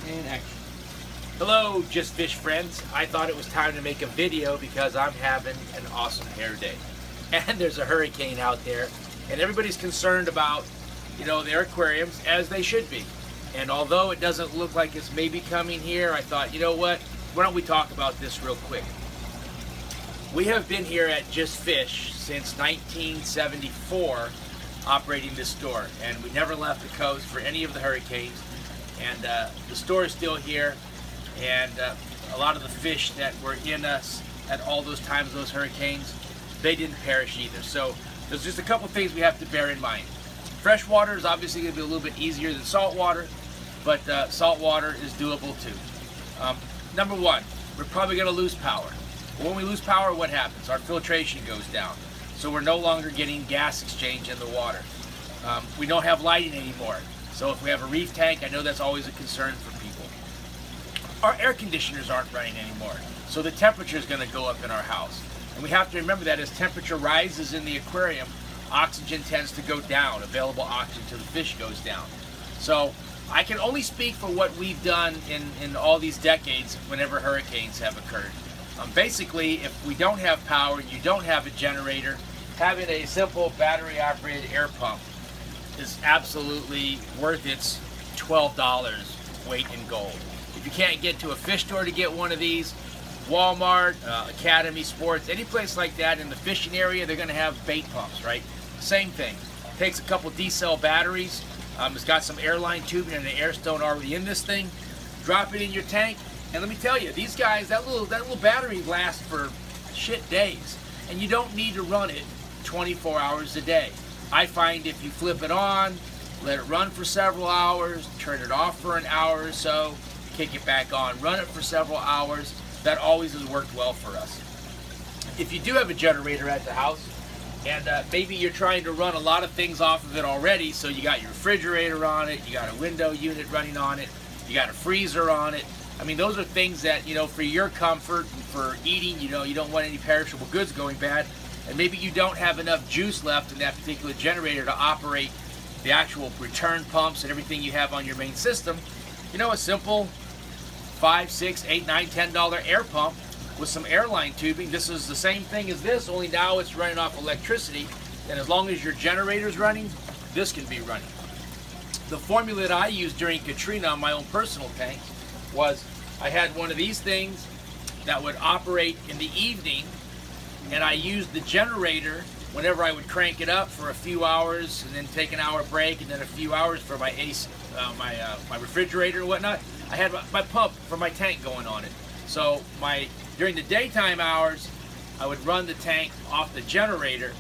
And action. Hello, Just Fish friends. I thought it was time to make a video because I'm having an awesome hair day. And there's a hurricane out there, and everybody's concerned about, their aquariums, as they should be. And although it doesn't look like it's maybe coming here, I thought, you know what? Why don't we talk about this real quick? We have been here at Just Fish since 1974, operating this store, and we never left the coast for any of the hurricanes. And the store is still here, and a lot of the fish that were in us at all those times, those hurricanes, they didn't perish either. So there's just a couple things we have to bear in mind. Fresh water is obviously going to be a little bit easier than salt water, but salt water is doable too. Number one, we're probably going to lose power. When we lose power, what happens? Our filtration goes down. So we're no longer getting gas exchange in the water. We don't have lighting anymore. So if we have a reef tank, I know that's always a concern for people. Our air conditioners aren't running anymore. So the temperature is going to go up in our house. And we have to remember that as temperature rises in the aquarium, oxygen tends to go down. Available oxygen to the fish goes down. So I can only speak for what we've done in all these decades whenever hurricanes have occurred. Basically, if we don't have power, you don't have a generator, having a simple battery-operated air pump is absolutely worth its $12 weight in gold. If you can't get to a fish store to get one of these, Walmart, Academy Sports, any place like that in the fishing area, they're going to have bait pumps, right? Same thing. Takes a couple D-cell batteries. It's got some airline tubing and an air stone already in this thing. Drop it in your tank, and let me tell you, these guys, that little battery lasts for shit days, and you don't need to run it 24 hours a day. I find if you flip it on, let it run for several hours, turn it off for an hour or so, kick it back on, run it for several hours, that always has worked well for us. If you do have a generator at the house, and maybe you're trying to run a lot of things off of it already, so you got your refrigerator on it, you got a window unit running on it, you got a freezer on it. I mean, those are things that, for your comfort and for eating, you don't want any perishable goods going bad. And maybe you don't have enough juice left in that particular generator to operate the actual return pumps and everything you have on your main system. A simple $5, $6, $8, $9, $10 air pump with some airline tubing. This is the same thing as this, only now it's running off electricity. And as long as your generator's running, this can be running. The formula that I used during Katrina on my own personal tank was I had one of these things that would operate in the evening, and I used the generator whenever I would crank it up for a few hours and then take an hour break and then a few hours for my AC, my refrigerator and whatnot. I had my pump for my tank going on it. So during the daytime hours, I would run the tank off the generator,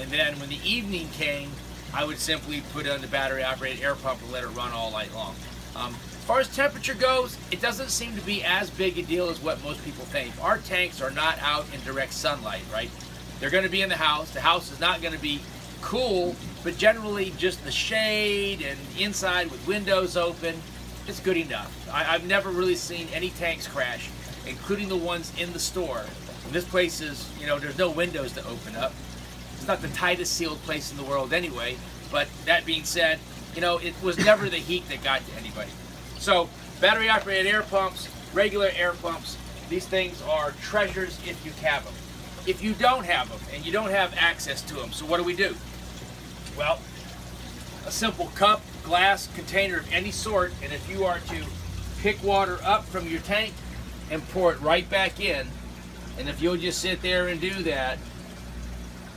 and then when the evening came, I would simply put on the battery-operated air pump and let it run all night long. As far as temperature goes, it doesn't seem to be as big a deal as what most people think. Our tanks are not out in direct sunlight, right? They're going to be in the house. The house is not going to be cool, but generally just the shade and inside with windows open, it's good enough. I've never really seen any tanks crash, including the ones in the store. And this place is, there's no windows to open up. It's not the tightest sealed place in the world anyway, but that being said, it was never the heat that got to anybody. So, battery-operated air pumps, regular air pumps, these things are treasures if you have them. If you don't have them, and you don't have access to them, so what do? Well, a simple cup, glass, container of any sort, and if you are to pick water up from your tank and pour it right back in, and if you'll just sit there and do that,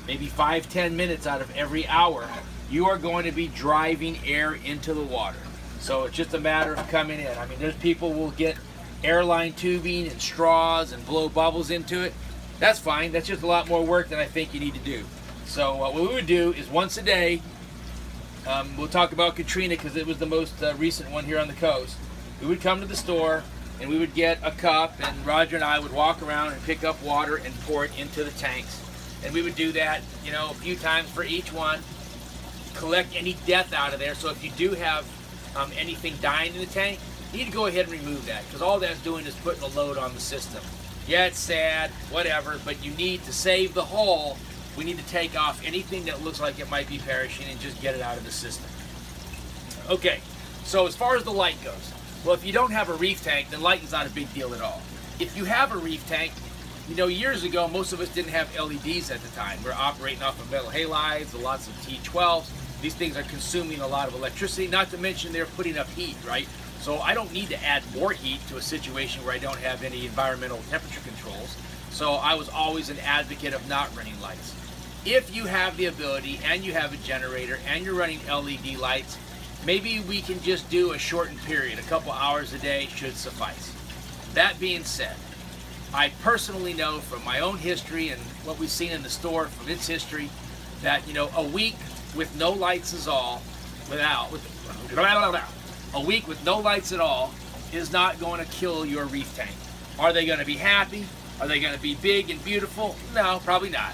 maybe 5-10 minutes out of every hour, you are going to be driving air into the water. So it's just a matter of coming in. I mean, there's people will get airline tubing and straws and blow bubbles into it. That's fine. That's just a lot more work than I think you need to do. So what we would do is once a day, we'll talk about Katrina because it was the most recent one here on the coast. We would come to the store and we would get a cup, and Roger and I would walk around and pick up water and pour it into the tanks. And we would do that, a few times for each one, collect any death out of there. So if you do have anything dying in the tank, you need to go ahead and remove that, because all that's doing is putting a load on the system. Yeah, it's sad, whatever, but you need to save the hull. We need to take off anything that looks like it might be perishing and just get it out of the system. Okay, so as far as the light goes, Well, if you don't have a reef tank, then lighting's not a big deal at all. If you have a reef tank, you know, years ago, most of us didn't have LEDs at the time. We're operating off of metal halides, lots of T12s. These things are consuming a lot of electricity, not to mention they're putting up heat, right? So I don't need to add more heat to a situation where I don't have any environmental temperature controls. So I was always an advocate of not running lights. If you have the ability and you have a generator and you're running LED lights, maybe we can just do a shortened period. A couple hours a day should suffice. That being said, I personally know from my own history and what we've seen in the store from its history that, you know, a week with no lights is all, a week with no lights at all is not going to kill your reef tank. Are they going to be happy? Are they going to be big and beautiful? No, probably not.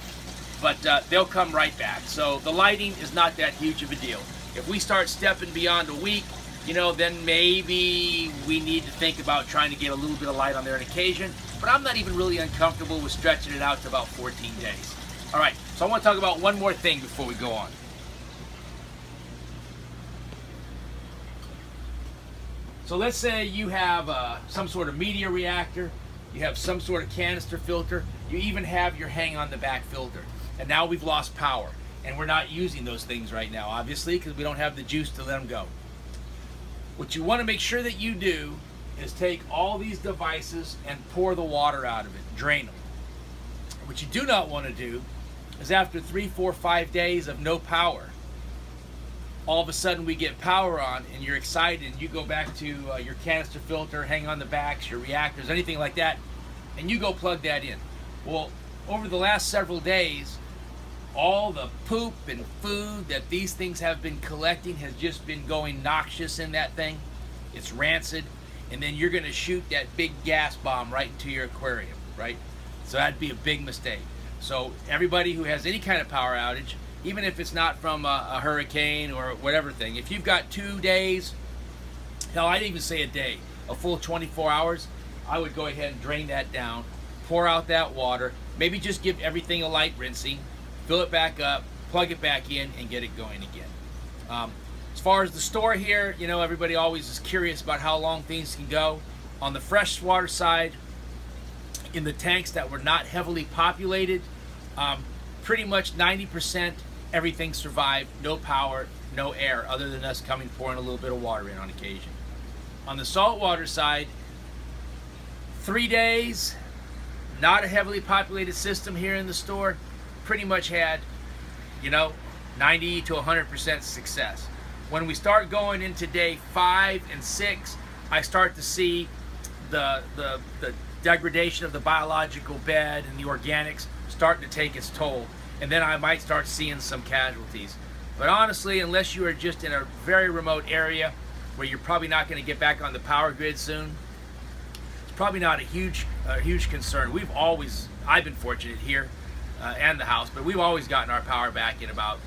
But they'll come right back. So the lighting is not that huge of a deal. If we start stepping beyond a week, you know, then maybe we need to think about trying to get a little bit of light on there on occasion. But I'm not even really uncomfortable with stretching it out to about 14 days. All right, so I want to talk about one more thing before we go on. So let's say you have some sort of media reactor, you have some sort of canister filter, you even have your hang on the back filter. And now we've lost power. And we're not using those things right now, obviously, because we don't have the juice to let them go. What you want to make sure that you do is take all these devices and pour the water out of it, drain them. What you do not want to do is after 3, 4, 5 days of no power, all of a sudden we get power on and you're excited and you go back to your canister filter, hang on the backs, your reactors, anything like that, and you go plug that in. Well, over the last several days, all the poop and food that these things have been collecting has just been going noxious in that thing. It's rancid, and then you're going to shoot that big gas bomb right into your aquarium, right? So that'd be a big mistake. So everybody who has any kind of power outage, even if it's not from a hurricane or whatever thing, if you've got 2 days, hell, I'd even say a day, a full 24 hours, I would go ahead and drain that down, pour out that water, maybe just give everything a light rinsing, fill it back up, plug it back in, and get it going again. As far as the store here, you know, everybody always is curious about how long things can go. On the freshwater side, in the tanks that were not heavily populated, pretty much 90% everything survived, no power, no air, other than us coming pouring a little bit of water in on occasion. On the saltwater side, 3 days, not a heavily populated system here in the store, pretty much had, you know, 90 to 100% success. When we start going into day 5 and 6, I start to see the degradation of the biological bed and the organics starting to take its toll. And then I might start seeing some casualties. But honestly, unless you are just in a very remote area where you're probably not going to get back on the power grid soon, it's probably not a huge concern. I've been fortunate here and the house, but we've always gotten our power back in about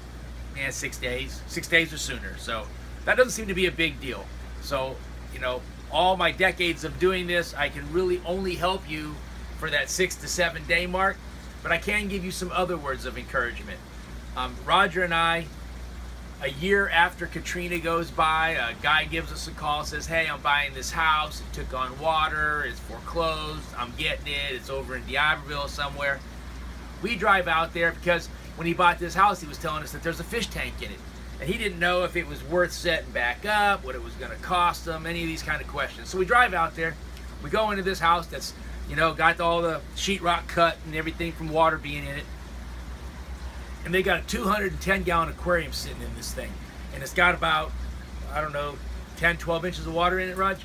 6 days or sooner. So that doesn't seem to be a big deal. So, you know, all my decades of doing this, I can really only help you for that 6 to 7 day mark, but I can give you some other words of encouragement. Roger and I, a year after Katrina goes by, a guy gives us a call, says, hey, I'm buying this house, it took on water, it's foreclosed, I'm getting it, it's over in D'Iberville somewhere. We drive out there because when he bought this house, he was telling us that there's a fish tank in it. And he didn't know if it was worth setting back up, what it was going to cost him, any of these kind of questions. So we drive out there, we go into this house that's, you know, got all the sheetrock cut and everything from water being in it. And they got a 210-gallon aquarium sitting in this thing. And it's got about, I don't know, 10, 12 inches of water in it, Raj.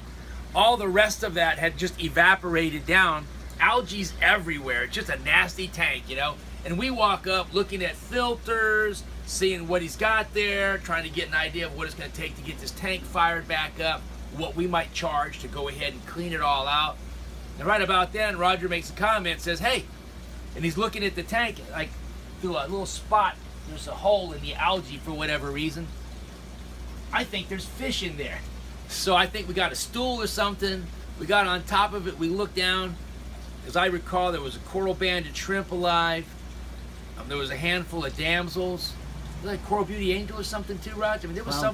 All the rest of that had just evaporated down. Algae's everywhere. It's just a nasty tank, you know. And we walk up looking at filters, seeing what he's got there, trying to get an idea of what it's going to take to get this tank fired back up, what we might charge to go ahead and clean it all out. And right about then, Roger makes a comment, says, hey, and he's looking at the tank, like through a little spot, there's a hole in the algae for whatever reason. I think there's fish in there. So I think we got a stool or something. We got on top of it, we looked down. As I recall, there was a coral banded shrimp alive. There was a handful of damsels. Was that coral beauty angel or something too, Raj? I mean, there was some.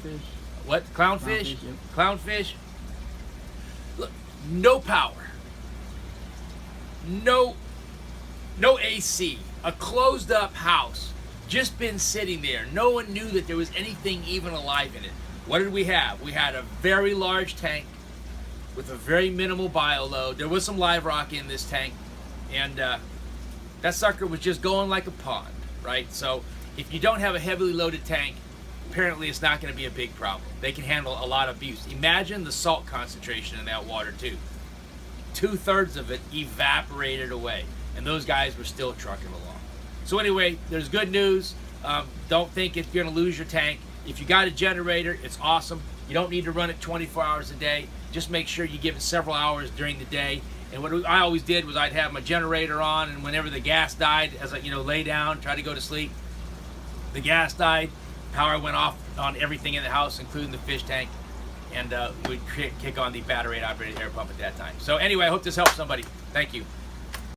What? Clownfish? Clownfish, yep. Clownfish. Look, no power, no AC, a closed up house, just been sitting there. No one knew that there was anything even alive in it. What did we have? We had a very large tank with a very minimal bio load. There was some live rock in this tank, and that sucker was just going like a pond, right? So if you don't have a heavily loaded tank, apparently it's not going to be a big problem. They can handle a lot of abuse. Imagine the salt concentration in that water too. 2/3 of it evaporated away, and those guys were still trucking along. So anyway, there's good news. Don't think if you're going to lose your tank. If you got a generator, it's awesome. You don't need to run it 24 hours a day. Just make sure you give it several hours during the day. And what I always did was I'd have my generator on, and whenever the gas died, as I lay down, try to go to sleep, the gas died, power went off on everything in the house, including the fish tank, and we'd kick on the battery operated air pump at that time. So anyway, I hope this helps somebody. Thank you.